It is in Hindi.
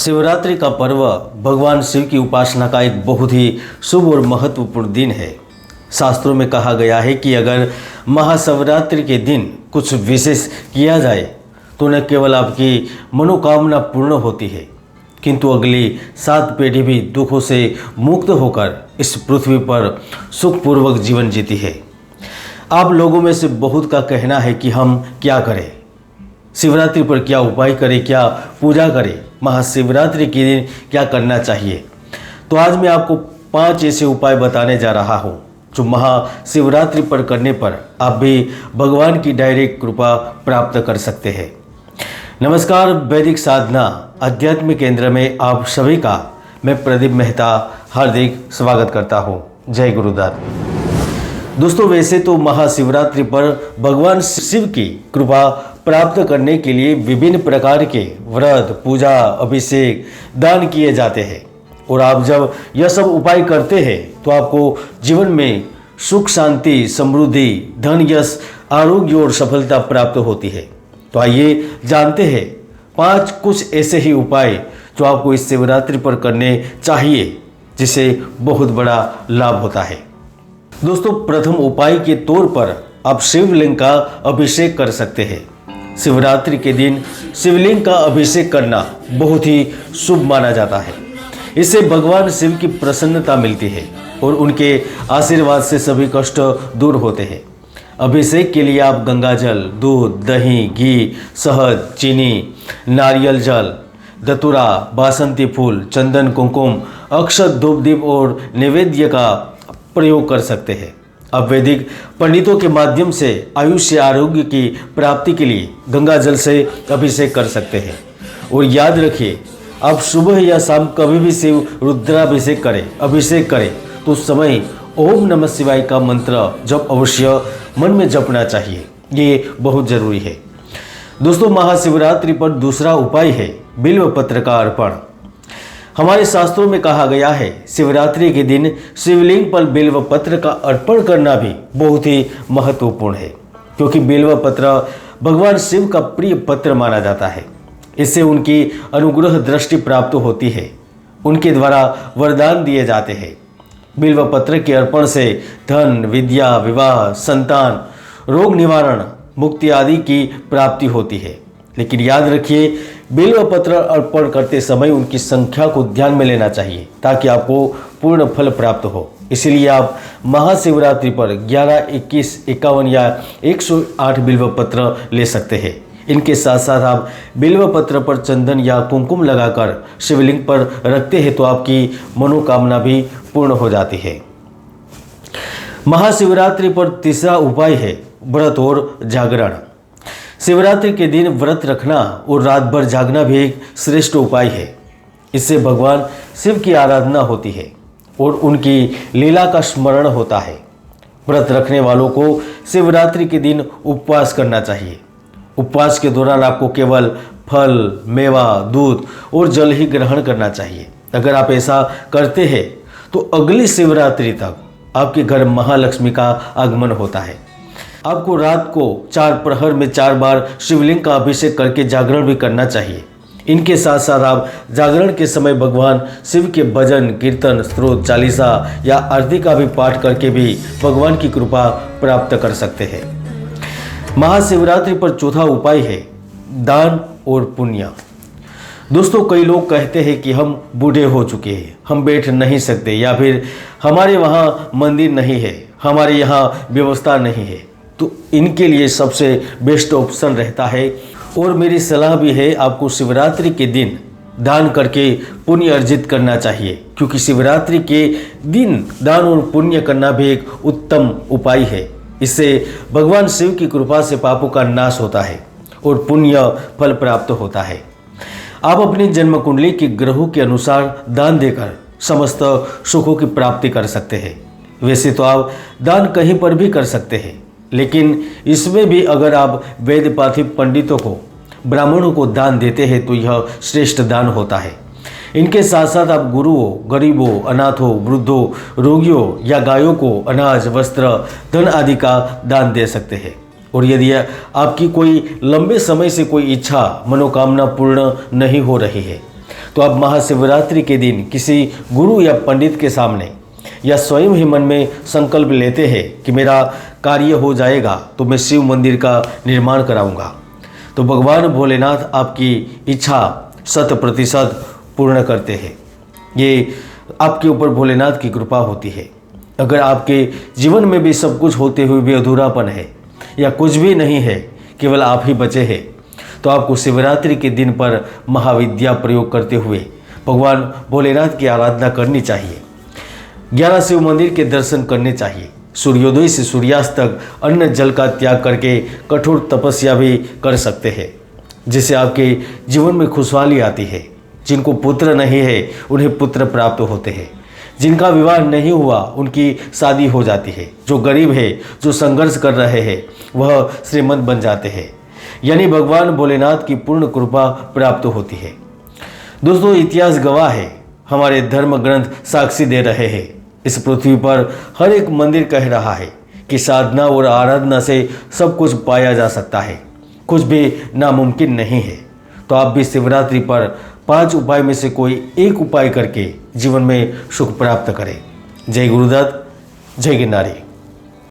शिवरात्रि का पर्व भगवान शिव की उपासना का एक बहुत ही शुभ और महत्वपूर्ण दिन है। शास्त्रों में कहा गया है कि अगर महाशिवरात्रि के दिन कुछ विशेष किया जाए तो न केवल आपकी मनोकामना पूर्ण होती है किंतु अगली 7 पीढ़ी भी दुखों से मुक्त होकर इस पृथ्वी पर सुखपूर्वक जीवन जीती है। आप लोगों में से बहुत का कहना है कि हम क्या करें, शिवरात्रि पर क्या उपाय करें, क्या पूजा करें, महाशिवरात्रि के दिन क्या करना चाहिए। तो आज मैं आपको 5 ऐसे उपाय बताने जा रहा हूँ जो महाशिवरात्रि पर करने पर आप भी भगवान की डायरेक्ट कृपा प्राप्त कर सकते हैं। नमस्कार, वैदिक साधना आध्यात्मिक केंद्र में आप सभी का मैं प्रदीप मेहता हार्दिक स्वागत करता हूँ। जय गुरुदास। दोस्तों, वैसे तो महाशिवरात्रि पर भगवान शिव की कृपा प्राप्त करने के लिए विभिन्न प्रकार के व्रत, पूजा, अभिषेक, दान किए जाते हैं और आप जब यह सब उपाय करते हैं तो आपको जीवन में सुख, शांति, समृद्धि, धन, यश, आरोग्य और सफलता प्राप्त होती है। तो आइए जानते हैं 5 कुछ ऐसे ही उपाय जो आपको इस शिवरात्रि पर करने चाहिए जिससे बहुत बड़ा लाभ होता है। दोस्तों, प्रथम उपाय के तौर पर आप शिवलिंग का अभिषेक कर सकते हैं। शिवरात्रि के दिन शिवलिंग का अभिषेक करना बहुत ही शुभ माना जाता है। इससे भगवान शिव की प्रसन्नता मिलती है और उनके आशीर्वाद से सभी कष्ट दूर होते हैं। अभिषेक के लिए आप गंगाजल, दूध, दही, घी, शहद, चीनी, नारियल जल, धतूरा, बासंती फूल, चंदन, कुमकुम, अक्षत, धूप, दीप और नैवेद्य का प्रयोग कर सकते हैं। अब वैदिक पंडितों के माध्यम से आयुष्य, आरोग्य की प्राप्ति के लिए गंगा जल से अभिषेक कर सकते हैं। और याद रखिए, आप सुबह या शाम कभी भी शिव रुद्राभिषेक करें, अभिषेक करें तो उस समय ओम नमः शिवाय का मंत्र जब अवश्य मन में जपना चाहिए। ये बहुत जरूरी है। दोस्तों, महाशिवरात्रि पर दूसरा उपाय है बिल्व पत्र का अर्पण। हमारे शास्त्रों में कहा गया है शिवरात्रि के दिन शिवलिंग पर बिल्व पत्र का अर्पण करना भी बहुत ही महत्वपूर्ण है, क्योंकि बिल्व पत्र भगवान शिव का प्रिय पत्र माना जाता है। इससे उनकी अनुग्रह दृष्टि प्राप्त होती है, उनके द्वारा वरदान दिए जाते हैं। बिल्व पत्र के अर्पण से धन, विद्या, विवाह, संतान, रोग निवारण, मुक्ति आदि की प्राप्ति होती है। लेकिन याद रखिए, बिल्व पत्र अर्पण करते समय उनकी संख्या को ध्यान में लेना चाहिए ताकि आपको पूर्ण फल प्राप्त हो। इसलिए आप महाशिवरात्रि पर 11, 21, 51 या 108 बिल्व पत्र ले सकते हैं। इनके साथ साथ आप बिल्व पत्र पर चंदन या कुमकुम लगाकर शिवलिंग पर रखते हैं तो आपकी मनोकामना भी पूर्ण हो जाती है। महाशिवरात्रि पर तीसरा उपाय है व्रत और जागरण। शिवरात्रि के दिन व्रत रखना और रात भर जागना भी एक श्रेष्ठ उपाय है। इससे भगवान शिव की आराधना होती है और उनकी लीला का स्मरण होता है। व्रत रखने वालों को शिवरात्रि के दिन उपवास करना चाहिए। उपवास के दौरान आपको केवल फल, मेवा, दूध और जल ही ग्रहण करना चाहिए। अगर आप ऐसा करते हैं तो अगली शिवरात्रि तक आपके घर महालक्ष्मी का आगमन होता है। आपको रात को 4 प्रहर में 4 बार शिवलिंग का अभिषेक करके जागरण भी करना चाहिए। इनके साथ साथ आप जागरण के समय भगवान शिव के भजन, कीर्तन, स्तोत्र, चालीसा या आरती का भी पाठ करके भी भगवान की कृपा प्राप्त कर सकते हैं। महाशिवरात्रि पर चौथा उपाय है दान और पुण्य। दोस्तों, कई लोग कहते हैं कि हम बूढ़े हो चुके हैं, हम बैठ नहीं सकते, या फिर हमारे वहाँ मंदिर नहीं है, हमारे यहाँ व्यवस्था नहीं है। तो इनके लिए सबसे बेस्ट ऑप्शन रहता है और मेरी सलाह भी है, आपको शिवरात्रि के दिन दान करके पुण्य अर्जित करना चाहिए, क्योंकि शिवरात्रि के दिन दान और पुण्य करना भी एक उत्तम उपाय है। इससे भगवान शिव की कृपा से पापों का नाश होता है और पुण्य फल प्राप्त होता है। आप अपनी जन्म कुंडली की ग्रहों के अनुसार दान देकर समस्त सुखों की प्राप्ति कर सकते हैं। वैसे तो आप दान कहीं पर भी कर सकते हैं, लेकिन इसमें भी अगर आप वेद पाथिक पंडितों को, ब्राह्मणों को दान देते हैं तो यह श्रेष्ठ दान होता है। इनके साथ साथ आप गुरुओं, गरीबों, अनाथों, वृद्धों, रोगियों या गायों को अनाज, वस्त्र, धन आदि का दान दे सकते हैं। और यदि आपकी कोई लंबे समय से कोई इच्छा, मनोकामना पूर्ण नहीं हो रही है तो आप महाशिवरात्रि के दिन किसी गुरु या पंडित के सामने या स्वयं ही मन में संकल्प लेते हैं कि मेरा कार्य हो जाएगा तो मैं शिव मंदिर का निर्माण कराऊंगा, तो भगवान भोलेनाथ आपकी इच्छा 100% पूर्ण करते हैं। ये आपके ऊपर भोलेनाथ की कृपा होती है। अगर आपके जीवन में भी सब कुछ होते हुए भी अधूरापन है या कुछ भी नहीं है, केवल आप ही बचे हैं, तो आपको शिवरात्रि के दिन पर महाविद्या प्रयोग करते हुए भगवान भोलेनाथ की आराधना करनी चाहिए। 11 शिव मंदिर के दर्शन करने चाहिए। सूर्योदय से सूर्यास्त तक अन्न जल का त्याग करके कठोर तपस्या भी कर सकते हैं, जिससे आपके जीवन में खुशहाली आती है। जिनको पुत्र नहीं है उन्हें पुत्र प्राप्त होते हैं, जिनका विवाह नहीं हुआ उनकी शादी हो जाती है, जो गरीब है, जो संघर्ष कर रहे हैं, वह श्रीमंत बन जाते हैं। यानी भगवान भोलेनाथ की पूर्ण कृपा प्राप्त होती है। दोस्तों, इतिहास गवाह है, हमारे धर्म ग्रंथ साक्षी दे रहे हैं। इस पृथ्वी पर हर एक मंदिर कह रहा है कि साधना और आराधना से सब कुछ पाया जा सकता है, कुछ भी नामुमकिन नहीं है। तो आप भी शिवरात्रि पर 5 उपाय में से कोई एक उपाय करके जीवन में सुख प्राप्त करें। जय गुरुदत्त, जय गिरनारी।